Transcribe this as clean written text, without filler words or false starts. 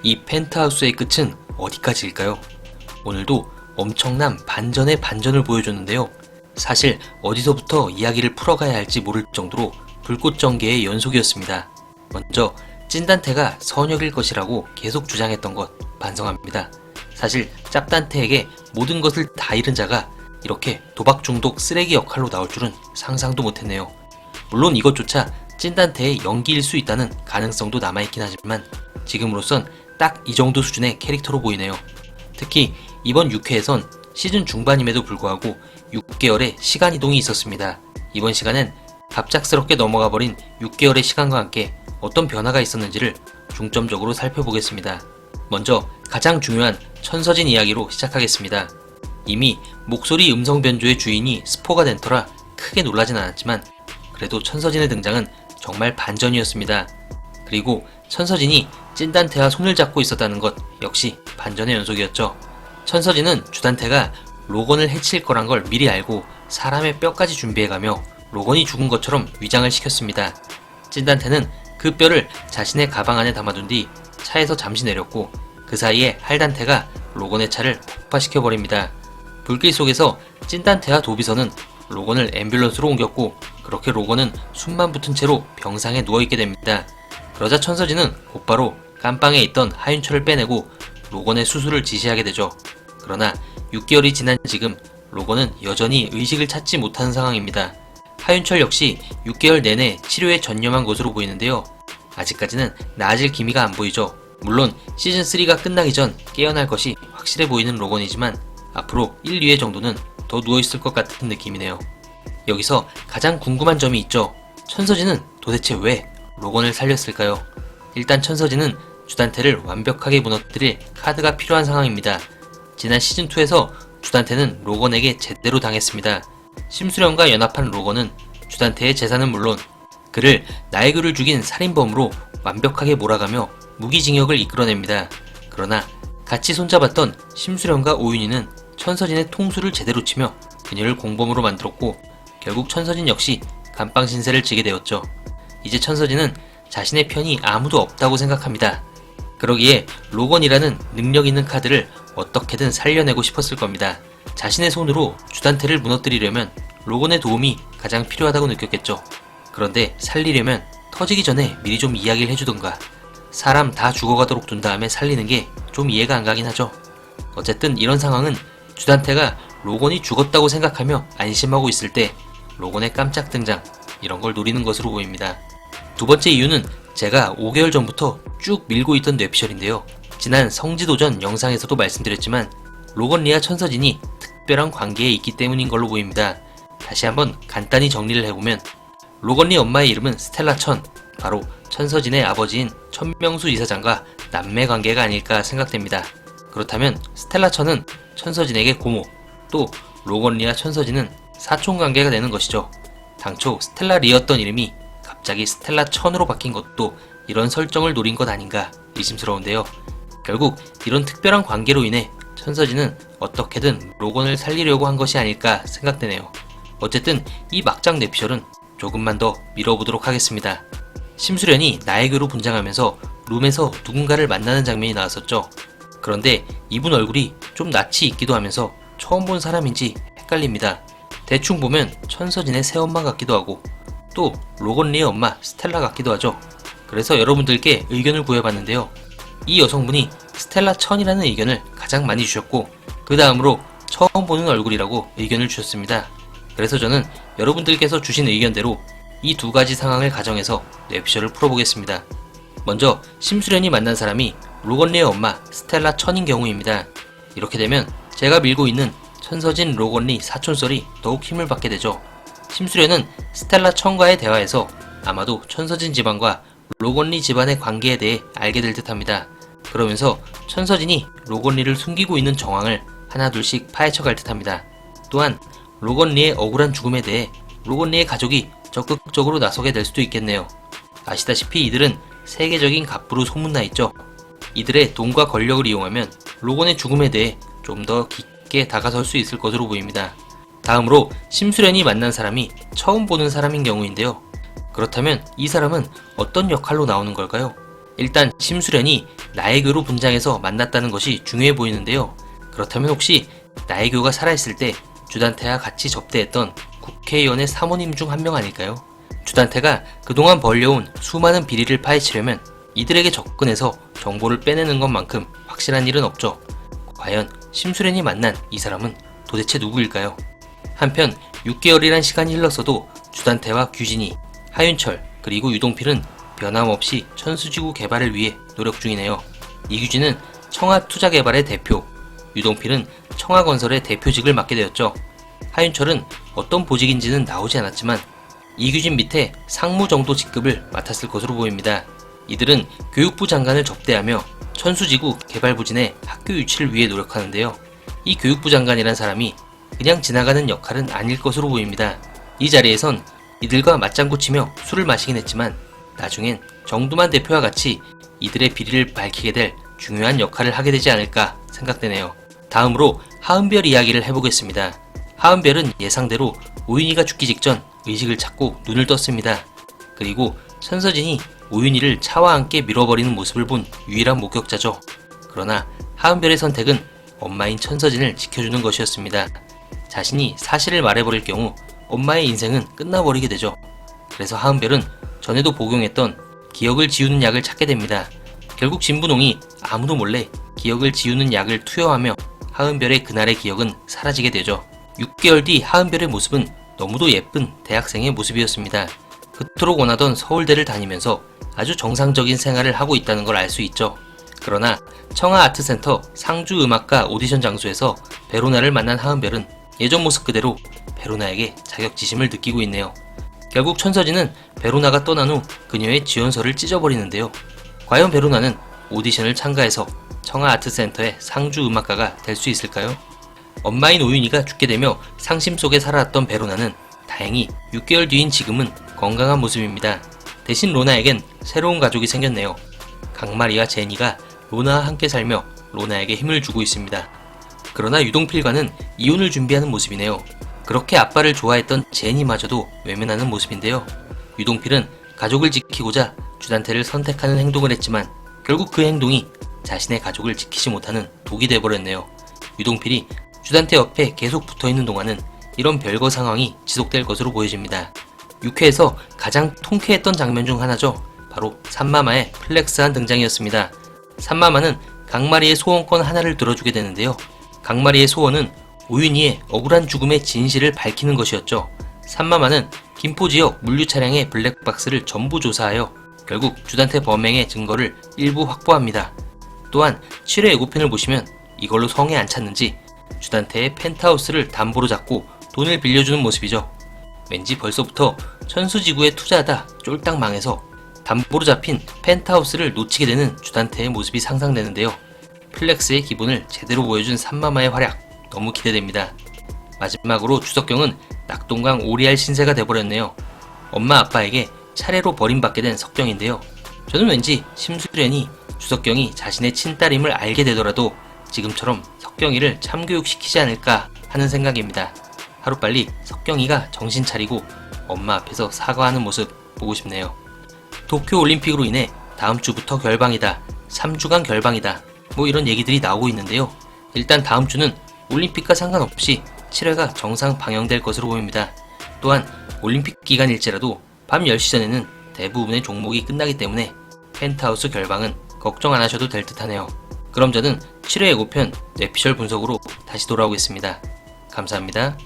이 펜트하우스의 끝은 어디까지일까요? 오늘도 엄청난 반전의 반전을 보여줬는데요. 사실 어디서부터 이야기를 풀어가야 할지 모를 정도로 불꽃 전개의 연속이었습니다. 먼저 찐단테가 선역일 것이라고 계속 주장했던 것 반성합니다. 사실 짭단테에게 모든 것을 다 잃은 자가 이렇게 도박 중독 쓰레기 역할로 나올 줄은 상상도 못했네요. 물론 이것조차 찐단테의 연기일 수 있다는 가능성도 남아있긴 하지만 지금으로선 딱 이 정도 수준의 캐릭터로 보이네요. 특히 이번 6회에선 시즌 중반임에도 불구하고 6개월의 시간 이동이 있었습니다. 이번 시간은 갑작스럽게 넘어가 버린 6개월의 시간과 함께 어떤 변화가 있었는지를 중점적으로 살펴보겠습니다. 먼저 가장 중요한 천서진 이야기로 시작하겠습니다. 이미 목소리 음성 변조의 주인이 스포가 된 터라 크게 놀라진 않았지만 그래도 천서진의 등장은 정말 반전이었습니다. 그리고 천서진이 찐단테와 손을 잡고 있었다는 것 역시 반전의 연속이었죠. 천서진은 주단테가 로건을 해칠 거란 걸 미리 알고 사람의 뼈까지 준비해가며 로건이 죽은 것처럼 위장을 시켰습니다. 찐단테는 그 뼈를 자신의 가방 안에 담아둔 뒤 차에서 잠시 내렸고 그 사이에 할단테가 로건의 차를 폭파시켜버립니다. 불길 속에서 찐단테와 도비서는 로건을 앰뷸런스로 옮겼고 그렇게 로건은 숨만 붙은 채로 병상에 누워있게 됩니다. 그러자 천서진은 곧바로 깜빵에 있던 하윤철을 빼내고 로건의 수술을 지시하게 되죠. 그러나 6개월이 지난 지금 로건은 여전히 의식을 찾지 못하는 상황입니다. 하윤철 역시 6개월 내내 치료에 전념한 것으로 보이는데요. 아직까지는 나아질 기미가 안 보이죠. 물론 시즌3가 끝나기 전 깨어날 것이 확실해 보이는 로건이지만 앞으로 1, 2회 정도는 더 누워있을 것 같은 느낌이네요. 여기서 가장 궁금한 점이 있죠. 천서진은 도대체 왜 로건을 살렸을까요? 일단 천서진은 주단테를 완벽하게 무너뜨릴 카드가 필요한 상황입니다. 지난 시즌2에서 주단테는 로건에게 제대로 당했습니다. 심수련과 연합한 로건은 주단테의 재산은 물론 그를 나에그를 죽인 살인범으로 완벽하게 몰아가며 무기징역을 이끌어냅니다. 그러나 같이 손잡았던 심수련과 오윤희는 천서진의 통수를 제대로 치며 그녀를 공범으로 만들었고 결국 천서진 역시 감방 신세를 지게 되었죠. 이제 천서진은 자신의 편이 아무도 없다고 생각합니다. 그러기에 로건이라는 능력 있는 카드를 어떻게든 살려내고 싶었을 겁니다. 자신의 손으로 주단테를 무너뜨리려면 로건의 도움이 가장 필요하다고 느꼈겠죠. 그런데 살리려면 터지기 전에 미리 좀 이야기를 해주던가 사람 다 죽어가도록 둔 다음에 살리는 게 좀 이해가 안 가긴 하죠. 어쨌든 이런 상황은 주단테가 로건이 죽었다고 생각하며 안심하고 있을 때 로건의 깜짝 등장 이런 걸 노리는 것으로 보입니다. 두 번째 이유는 제가 5개월 전부터 쭉 밀고 있던 뇌피셜인데요. 지난 성지도전 영상에서도 말씀드렸지만 로건리와 천서진이 특별한 관계에 있기 때문인 걸로 보입니다. 다시 한번 간단히 정리를 해보면 로건리 엄마의 이름은 스텔라 천, 바로 천서진의 아버지인 천명수 이사장과 남매 관계가 아닐까 생각됩니다. 그렇다면 스텔라 천은 천서진에게 고모, 또 로건리와 천서진은 사촌 관계가 되는 것이죠. 당초 스텔라 리였던 이름이 갑자기 스텔라 천으로 바뀐 것도 이런 설정을 노린 것 아닌가 의심스러운데요. 결국 이런 특별한 관계로 인해 천서진은 어떻게든 로건을 살리려고 한 것이 아닐까 생각되네요. 어쨌든 이 막장 뇌피셜은 조금만 더 밀어보도록 하겠습니다. 심수련이 나에게로 분장하면서 룸에서 누군가를 만나는 장면이 나왔었죠. 그런데 이분 얼굴이 좀 낯이 있기도 하면서 처음 본 사람인지 헷갈립니다. 대충 보면 천서진의 새엄마 같기도 하고 또 로건리의 엄마 스텔라 같기도 하죠. 그래서 여러분들께 의견을 구해봤는데요. 이 여성분이 스텔라 천이라는 의견을 가장 많이 주셨고 그 다음으로 처음 보는 얼굴이라고 의견을 주셨습니다. 그래서 저는 여러분들께서 주신 의견대로 이 두 가지 상황을 가정해서 뇌피셜을 풀어보겠습니다. 먼저 심수련이 만난 사람이 로건리의 엄마 스텔라 천인 경우입니다. 이렇게 되면 제가 밀고 있는 천서진 로건리 사촌설이 더욱 힘을 받게 되죠. 심수련은 스텔라 천과의 대화에서 아마도 천서진 집안과 로건리 집안의 관계에 대해 알게 될 듯합니다. 그러면서 천서진이 로건리를 숨기고 있는 정황을 하나둘씩 파헤쳐갈 듯합니다. 또한 로건리의 억울한 죽음에 대해 로건리의 가족이 적극적으로 나서게 될 수도 있겠네요. 아시다시피 이들은 세계적인 갑부로 소문나 있죠. 이들의 돈과 권력을 이용하면 로건의 죽음에 대해 좀 더 깊게 다가설 수 있을 것으로 보입니다. 다음으로 심수련이 만난 사람이 처음 보는 사람인 경우인데요. 그렇다면 이 사람은 어떤 역할로 나오는 걸까요? 일단 심수련이 나혜교로 분장해서 만났다는 것이 중요해 보이는데요. 그렇다면 혹시 나혜교가 살아있을 때 주단태와 같이 접대했던 국회의원의 사모님 중 한 명 아닐까요? 주단태가 그동안 벌려온 수많은 비리를 파헤치려면 이들에게 접근해서 정보를 빼내는 것만큼 확실한 일은 없죠. 과연 심수련이 만난 이 사람은 도대체 누구일까요? 한편 6개월이란 시간이 흘렀어도 주단태와 규진이, 하윤철, 그리고 유동필은 변함없이 천수지구 개발을 위해 노력 중이네요. 이규진은 청하투자개발의 대표, 유동필은 청하건설의 대표직을 맡게 되었죠. 하윤철은 어떤 보직인지는 나오지 않았지만 이규진 밑에 상무 정도 직급을 맡았을 것으로 보입니다. 이들은 교육부 장관을 접대하며 천수지구 개발부진의 학교 유치를 위해 노력하는데요. 이 교육부 장관이란 사람이 그냥 지나가는 역할은 아닐 것으로 보입니다. 이 자리에선 이들과 맞장구 치며 술을 마시긴 했지만 나중엔 정두만 대표와 같이 이들의 비리를 밝히게 될 중요한 역할을 하게 되지 않을까 생각되네요. 다음으로 하은별 이야기를 해보겠습니다. 하은별은 예상대로 오윤희가 죽기 직전 의식을 찾고 눈을 떴습니다. 그리고 천서진이 오윤희를 차와 함께 밀어버리는 모습을 본 유일한 목격자죠. 그러나 하은별의 선택은 엄마인 천서진을 지켜주는 것이었습니다. 자신이 사실을 말해버릴 경우 엄마의 인생은 끝나버리게 되죠. 그래서 하은별은 전에도 복용했던 기억을 지우는 약을 찾게 됩니다. 결국 진분홍이 아무도 몰래 기억을 지우는 약을 투여하며 하은별의 그날의 기억은 사라지게 되죠. 6개월 뒤 하은별의 모습은 너무도 예쁜 대학생의 모습이었습니다. 그토록 원하던 서울대를 다니면서 아주 정상적인 생활을 하고 있다는 걸 알 수 있죠. 그러나 청하아트센터 상주음악과 오디션 장소에서 베로나를 만난 하은별은 예전 모습 그대로 베로나에게 자격지심을 느끼고 있네요. 결국 천서진은 베로나가 떠난 후 그녀의 지원서를 찢어버리는데요. 과연 베로나는 오디션을 참가해서 청하아트센터의 상주음악가가 될 수 있을까요? 엄마인 오윤희가 죽게 되며 상심 속에 살아왔던 베로나는 다행히 6개월 뒤인 지금은 건강한 모습입니다. 대신 로나에겐 새로운 가족이 생겼네요. 강마리와 제니가 로나와 함께 살며 로나에게 힘을 주고 있습니다. 그러나 유동필과는 이혼을 준비하는 모습이네요. 그렇게 아빠를 좋아했던 제니마저도 외면하는 모습인데요. 유동필은 가족을 지키고자 주단태를 선택하는 행동을 했지만 결국 그 행동이 자신의 가족을 지키지 못하는 독이 돼버렸네요. 유동필이 주단태 옆에 계속 붙어있는 동안은 이런 별거 상황이 지속될 것으로 보여집니다. 6회에서 가장 통쾌했던 장면 중 하나죠. 바로 산마마의 플렉스한 등장이었습니다. 산마마는 강마리의 소원권 하나를 들어주게 되는데요. 강마리의 소원은 오윤희의 억울한 죽음의 진실을 밝히는 것이었죠. 산마마는 김포 지역 물류 차량의 블랙박스를 전부 조사하여 결국 주단태 범행의 증거를 일부 확보합니다. 또한 7회 예고편을 보시면 이걸로 성에 안 찼는지 주단태의 펜트하우스를 담보로 잡고 돈을 빌려주는 모습이죠. 왠지 벌써부터 천수지구에 투자하다 쫄딱 망해서 담보로 잡힌 펜트하우스를 놓치게 되는 주단태의 모습이 상상되는데요. 플렉스의 기본을 제대로 보여준 산마마의 활약 너무 기대됩니다. 마지막으로 주석경은 낙동강 오리알 신세가 돼버렸네요. 엄마 아빠에게 차례로 버림받게 된 석경인데요. 저는 왠지 심수련이 주석경이 자신의 친딸임을 알게 되더라도 지금처럼 석경이를 참교육시키지 않을까 하는 생각입니다. 하루빨리 석경이가 정신 차리고 엄마 앞에서 사과하는 모습 보고 싶네요. 도쿄올림픽으로 인해 다음 주부터 결방이다, 3주간 결방이다, 뭐 이런 얘기들이 나오고 있는데요. 일단 다음 주는 올림픽과 상관없이 7회가 정상 방영될 것으로 보입니다. 또한 올림픽 기간일지라도 밤 10시 전에는 대부분의 종목이 끝나기 때문에 펜트하우스 결방은 걱정 안 하셔도 될 듯 하네요. 그럼 저는 7회 예고편 뇌피셜 분석으로 다시 돌아오겠습니다. 감사합니다.